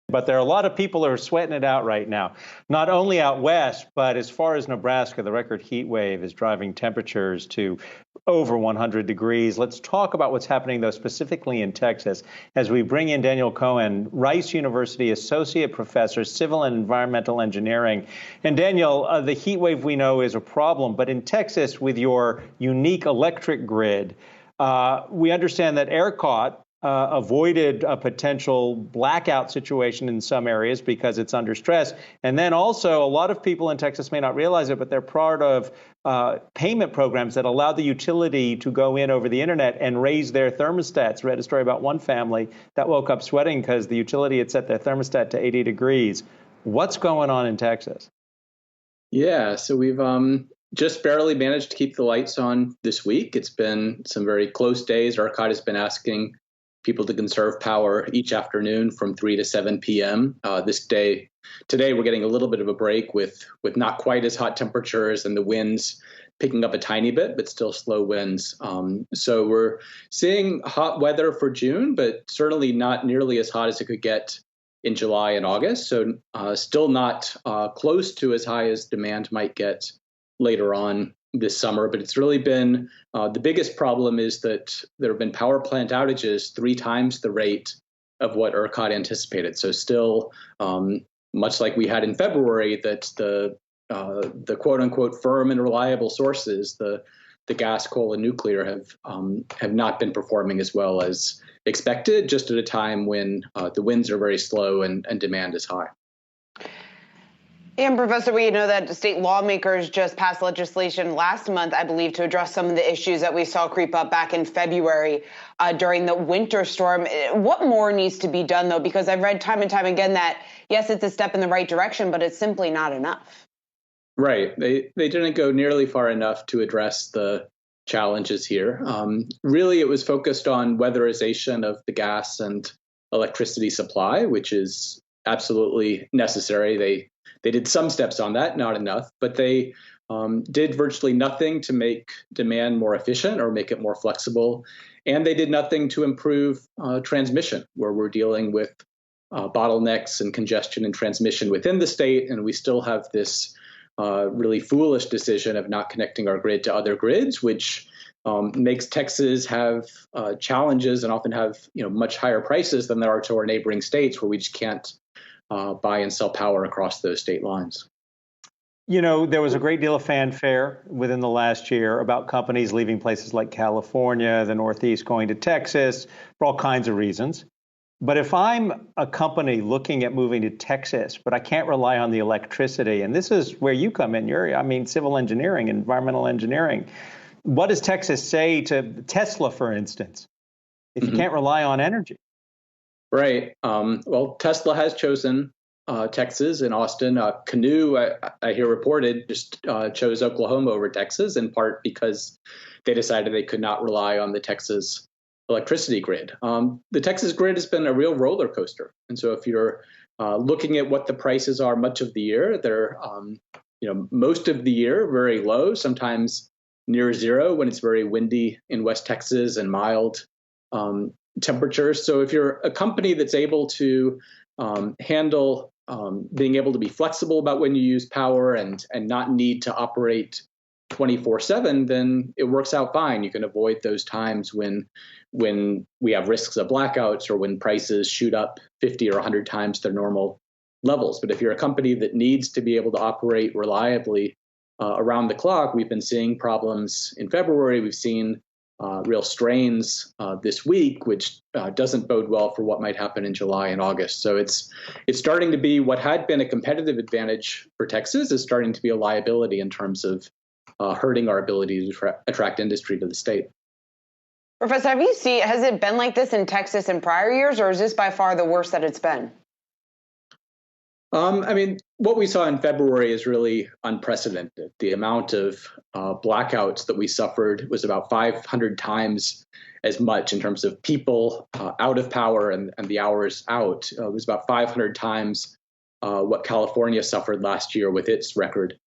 But there are a lot of people who are sweating it out right now, not only out west, but as far as Nebraska, the record heat wave is driving temperatures to over 100 degrees. Let's talk about what's happening, though, specifically in Texas, as we bring in Daniel Cohan, Rice University Associate Professor, Civil and Environmental Engineering. And Daniel, the heat wave we know is a problem, but in Texas, with your unique electric grid, we understand that ERCOT avoided a potential blackout situation in some areas because it's under stress. And then also, a lot of people in Texas may not realize it, but they're part of payment programs that allow the utility to go in over the internet and raise their thermostats. Read a story about one family that woke up sweating because the utility had set their thermostat to 80 degrees. What's going on in Texas? Yeah, so we've just barely managed to keep the lights on this week. It's been some very close days. ERCOT has been asking people to conserve power each afternoon from 3 to 7 p.m. Today, we're getting a little bit of a break with not quite as hot temperatures and the winds picking up a tiny bit, but still slow winds. So we're seeing hot weather for June, but certainly not nearly as hot as it could get in July and August. So still not close to as high as demand might get later on this summer, but it's really been the biggest problem is that there have been power plant outages 3 times the rate of what ERCOT anticipated. So still, much like we had in February, that the quote unquote firm and reliable sources, the gas, coal, and nuclear have not been performing as well as expected, just at a time when the winds are very slow and demand is high. And Professor, we know that state lawmakers just passed legislation last month, I believe, to address some of the issues that we saw creep up back in February during the winter storm. What more needs to be done, though? Because I've read time and time again that, yes, it's a step in the right direction, but it's simply not enough. Right. They didn't go nearly far enough to address the challenges here. Really, it was focused on weatherization of the gas and electricity supply, which is absolutely necessary. They did some steps on that, not enough, but they did virtually nothing to make demand more efficient or make it more flexible. And they did nothing to improve transmission, where we're dealing with bottlenecks and congestion and transmission within the state. And we still have this really foolish decision of not connecting our grid to other grids, which makes Texas have challenges and often have much higher prices than there are to our neighboring states, where we just can't buy and sell power across those state lines. There was a great deal of fanfare within the last year about companies leaving places like California, the Northeast, going to Texas for all kinds of reasons. But if I'm a company looking at moving to Texas, but I can't rely on the electricity, and this is where you come in, civil engineering, environmental engineering. What does Texas say to Tesla, for instance, if you can't rely on energy? Right. Well, Tesla has chosen Texas and Austin. Canoe, I hear reported, just chose Oklahoma over Texas, in part because they decided they could not rely on the Texas electricity grid. The Texas grid has been a real roller coaster. And so if you're looking at what the prices are much of the year, they're most of the year very low, sometimes near zero when it's very windy in West Texas and mild temperatures. So if you're a company that's able to handle being able to be flexible about when you use power and not need to operate 24/7, then it works out fine. You can avoid those times when we have risks of blackouts or when prices shoot up 50 or 100 times their normal levels. But if you're a company that needs to be able to operate reliably around the clock, we've been seeing problems in February. We've seen real strains this week, which doesn't bode well for what might happen in July and August. So it's starting to be what had been a competitive advantage for Texas is starting to be a liability in terms of hurting our ability to attract industry to the state. Professor, has it been like this in Texas in prior years, or is this by far the worst that it's been? What we saw in February is really unprecedented. The amount of blackouts that we suffered was about 500 times as much in terms of people out of power and the hours out. It was about 500 times what California suffered last year with its record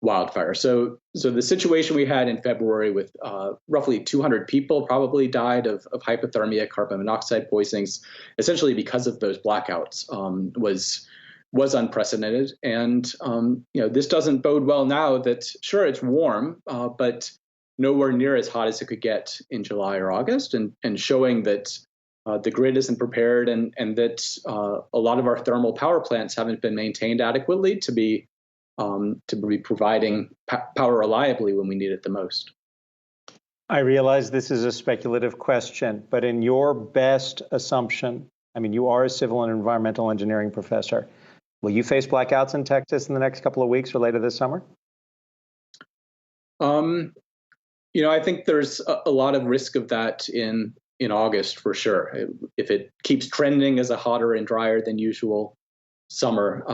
wildfire. So the situation we had in February with roughly 200 people probably died of hypothermia, carbon monoxide poisonings, essentially because of those blackouts, was unprecedented. And this doesn't bode well now that, sure, it's warm, but nowhere near as hot as it could get in July or August, and showing that the grid isn't prepared, and that a lot of our thermal power plants haven't been maintained adequately to be providing power reliably when we need it the most. I realize this is a speculative question, but in your best assumption, I mean, you are a civil and environmental engineering professor. Will you face blackouts in Texas in the next couple of weeks or later this summer? I think there's a lot of risk of that in August for sure. If it keeps trending as a hotter and drier than usual summer,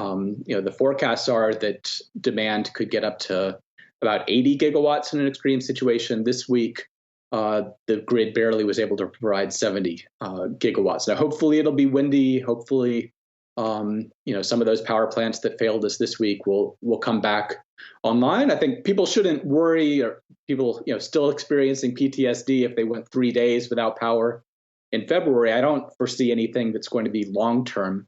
the forecasts are that demand could get up to about 80 gigawatts in an extreme situation. This week, the grid barely was able to provide 70 gigawatts. Now, hopefully it'll be windy. Hopefully, some of those power plants that failed us this week will come back online. I think people shouldn't worry, or people still experiencing PTSD if they went 3 days without power in February. I don't foresee anything that's going to be long-term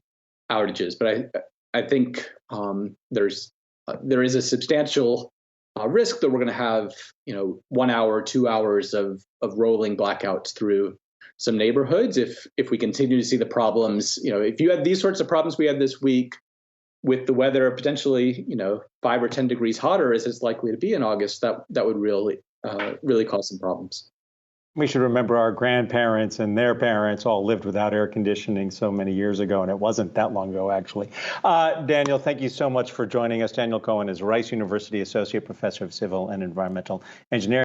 outages, but I think there is a substantial risk that we're going to have 1 hour, 2 hours of rolling blackouts through some neighborhoods if we continue to see the problems. If you had these sorts of problems we had this week, with the weather potentially 5 or 10 degrees hotter as it's likely to be in August, that would really cause some problems. We should remember our grandparents and their parents all lived without air conditioning so many years ago, and it wasn't that long ago, actually. Daniel, thank you so much for joining us. Daniel Cohan is Rice University Associate Professor of Civil and Environmental Engineering.